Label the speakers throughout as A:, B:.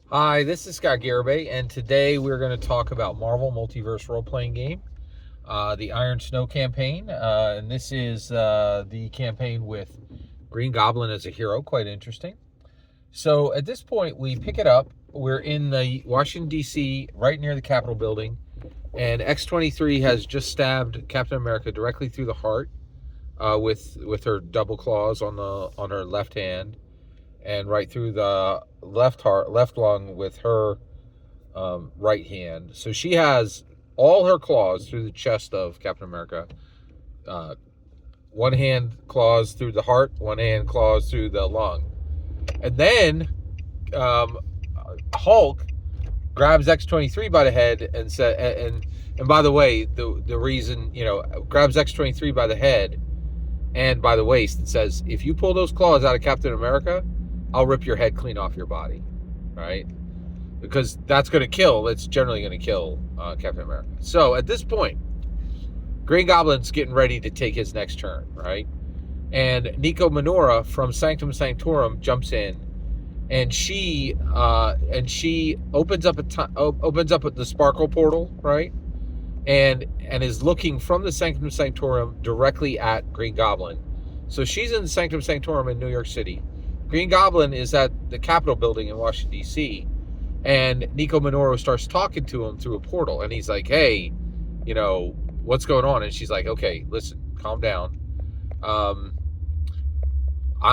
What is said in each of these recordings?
A: Hi, this is Scott Garibay, and today we're going to talk about Marvel Multiverse role-playing game, the Iron Snow campaign, and this is the campaign with Green Goblin as a hero. Quite interesting. So at this point, we pick it up. We're in the Washington D.C., right near the Capitol building, and X-23 has just stabbed Captain America directly through the heart with her double claws on her left hand, and right through the left lung with her right hand. So she has all her claws through the chest of Captain America. Uh, One hand claws through the heart, one hand claws through the lung, and then um, Hulk grabs X-23 by the head and said, and by the way, the reason, grabs X-23 by the head and by the waist and says, if you pull those claws out of Captain America, I'll rip your head clean off your body, right? Because that's going to kill. It's generally going to kill Captain America. So at this point, Green Goblin's getting ready to take his next turn, right? And Nico Minora from Sanctum Sanctorum jumps in, and she opens up the Sparkle portal, right? And is looking from the Sanctum Sanctorum directly at Green Goblin. So she's in the Sanctum Sanctorum in New York City. Green Goblin is at the Capitol building in Washington, D.C., and Nico Minoru starts talking to him through a portal, and he's like, hey, what's going on? And she's like, okay, listen, calm down. I'm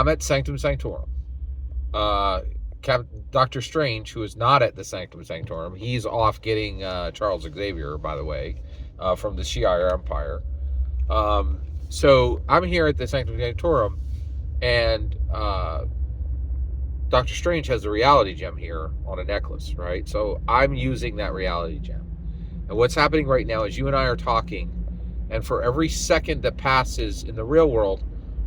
A: at Sanctum Sanctorum. Doctor Strange, who is not at the Sanctum Sanctorum, he's off getting Charles Xavier, by the way, from the Shi'ar Empire. So I'm here at the Sanctum Sanctorum, and Doctor Strange has a reality gem here on a necklace, right? So I'm using that reality gem. And what's happening right now is you and I are talking, and for every second that passes in the real world,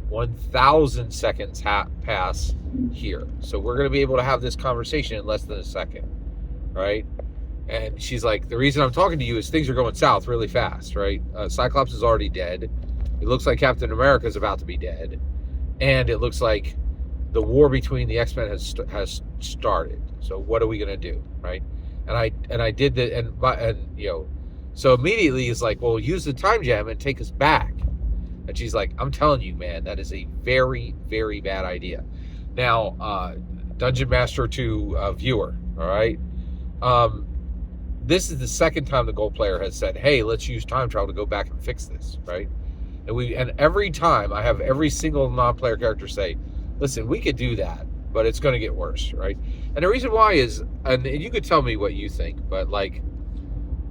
A: 1,000 seconds pass here. So we're going to be able to have this conversation in less than a second, right? And she's like, the reason I'm talking to you is things are going south really fast, right? Cyclops is already dead. It looks like Captain America is about to be dead. And it looks like the war between the X-Men has started. So what are we going to do, right? And I did that, so immediately he's like, well, use the time gem and take us back. And she's like, I'm telling you, man, that is a very, very bad idea. Now, Dungeon Master to viewer, all right? This is the second time the Gold player has said, hey, let's use time travel to go back and fix this, right? And every time I have every single non-player character say, listen, we could do that, but it's going to get worse, right? And the reason why is, and you could tell me what you think, but like,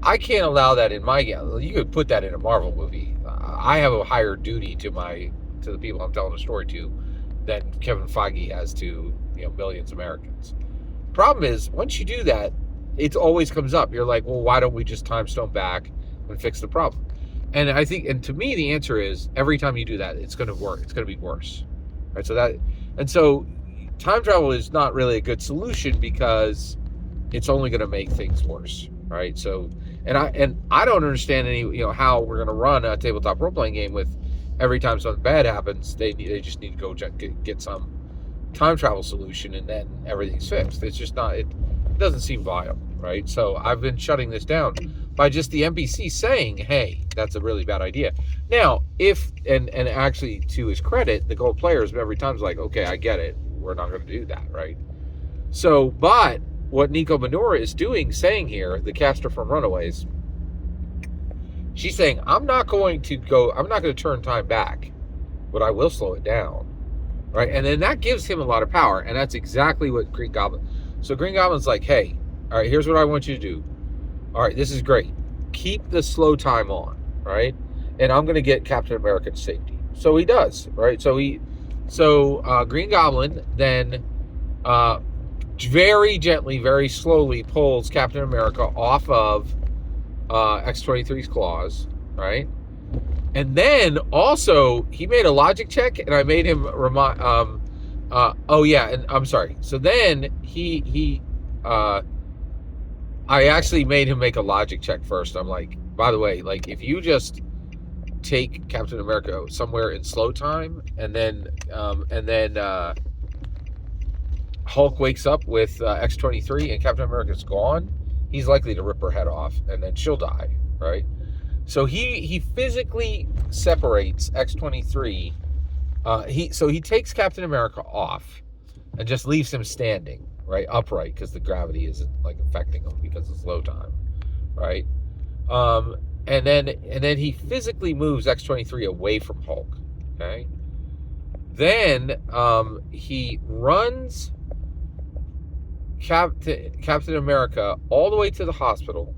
A: I can't allow that in my game. You could put that in a Marvel movie. I have a higher duty to the people I'm telling the story to than Kevin Feige has to millions of Americans. Problem is, once you do that, it always comes up. You're like, well, why don't we just time stone back and fix the problem? And I think, and to me, the answer is every time you do that, it's going to work. It's going to be worse, right? So time travel is not really a good solution because it's only going to make things worse, right? So, and I don't understand how we're going to run a tabletop role playing game with every time something bad happens, they just need to go get some time travel solution and then everything's fixed. It's just not. It doesn't seem viable, right? So I've been shutting this down by just the NPC saying, hey, that's a really bad idea. Now, and actually to his credit, the Gold players every time is like, okay, I get it. We're not going to do that, right? So, but what Nico Minora is saying here, the caster from Runaways, she's saying, I'm not going to turn time back, but I will slow it down, right? And then that gives him a lot of power, and that's exactly what Green Goblin. So Green Goblin's like, hey, all right, here's what I want you to do. All right, this is great. Keep the slow time on, right? And I'm going to get Captain America to safety. So he does, right? So Green Goblin then very gently, very slowly pulls Captain America off of X-23's claws, right? And then also he made a logic check, and I made him remind. Oh yeah, and I'm sorry. So then I actually made him make a logic check first. I'm like, by the way, like if you just take Captain America somewhere in slow time, and then Hulk wakes up with X-23 and Captain America's gone, he's likely to rip her head off, and then she'll die, right? So he physically separates X-23. He takes Captain America off and just leaves him standing, right, upright, because the gravity isn't like affecting him because it's low time, right? And then he physically moves X-23 away from Hulk. Okay. Then he runs Captain America all the way to the hospital,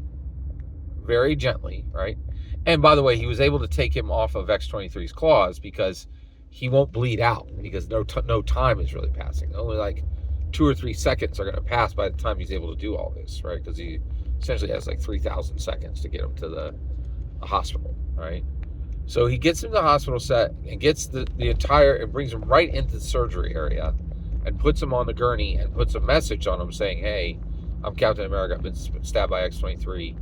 A: very gently, right? And by the way, he was able to take him off of X-23's claws because he won't bleed out, because no time is really passing. Only like 2 or 3 seconds are going to pass by the time he's able to do all this, right? Because he essentially has like 3,000 seconds to get him to the hospital, right? So he gets him to the hospital set and gets the entire, and brings him right into the surgery area and puts him on the gurney and puts a message on him saying, hey, I'm Captain America. I've been stabbed by X-23,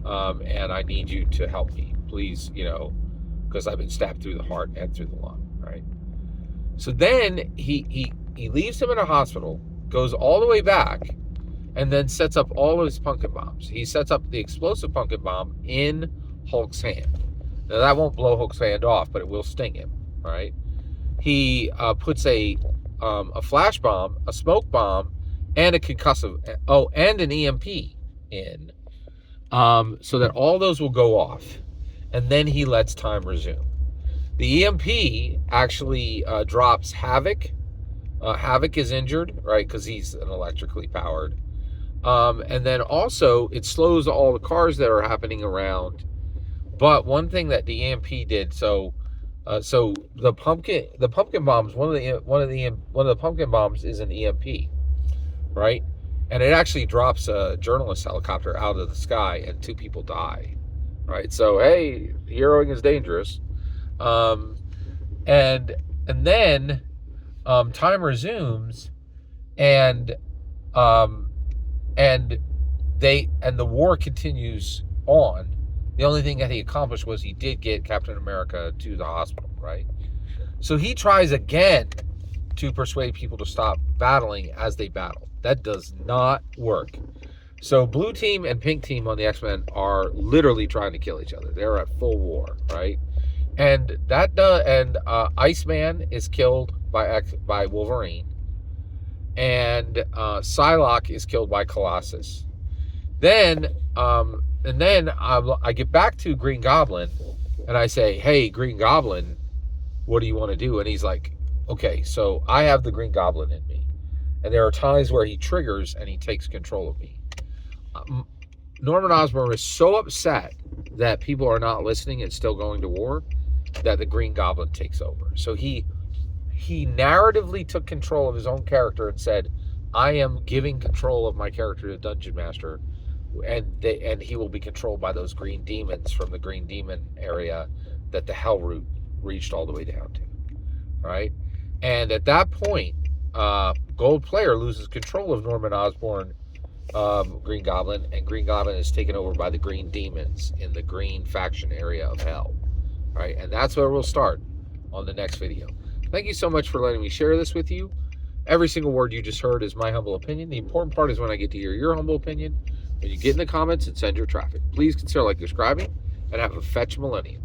A: and I need you to help me, please, because I've been stabbed through the heart and through the lung, right? So then he leaves him in a hospital, goes all the way back, and then sets up all of his pumpkin bombs. He sets up the explosive pumpkin bomb in Hulk's hand. Now, that won't blow Hulk's hand off, but it will sting him, right? He puts a flash bomb, a smoke bomb, and a concussive, and an EMP in, so that all those will go off. And then he lets time resume. The EMP actually drops Havoc. Havoc is injured, right, because he's an electrically powered. And then also, it slows all the cars that are happening around. But one thing that the EMP did, so the pumpkin bombs, one of the pumpkin bombs is an EMP, right? And it actually drops a journalist helicopter out of the sky, and 2 people die, right? So hey, heroing is dangerous. And then time resumes, and the war continues on. The only thing that he accomplished was he did get Captain America to the hospital, right? So he tries again to persuade people to stop battling as they battle. That does not work. So blue team and pink team on the X-Men are literally trying to kill each other. They're at full war, right? And Iceman is killed by Wolverine, and Psylocke is killed by Colossus. Then I get back to Green Goblin, and I say, hey, Green Goblin, what do you want to do? And he's like, okay, so I have the Green Goblin in me, and there are times where he triggers and he takes control of me. Norman Osborn is so upset that people are not listening and still going to war that the Green Goblin takes over. So he narratively took control of his own character and said, I am giving control of my character to Dungeon Master, and he will be controlled by those green demons from the Green Demon area that the Hell Root reached all the way down to, right? And at that point, Gold Player loses control of Norman Osborn, Green Goblin, and Green Goblin is taken over by the Green Demons in the Green faction area of Hell, right? And that's where we'll start on the next video. Thank you so much for letting me share this with you. Every single word you just heard is my humble opinion. The important part is when I get to hear your humble opinion. When you get in the comments and send your traffic. Please consider subscribing, and have a fetch millennium.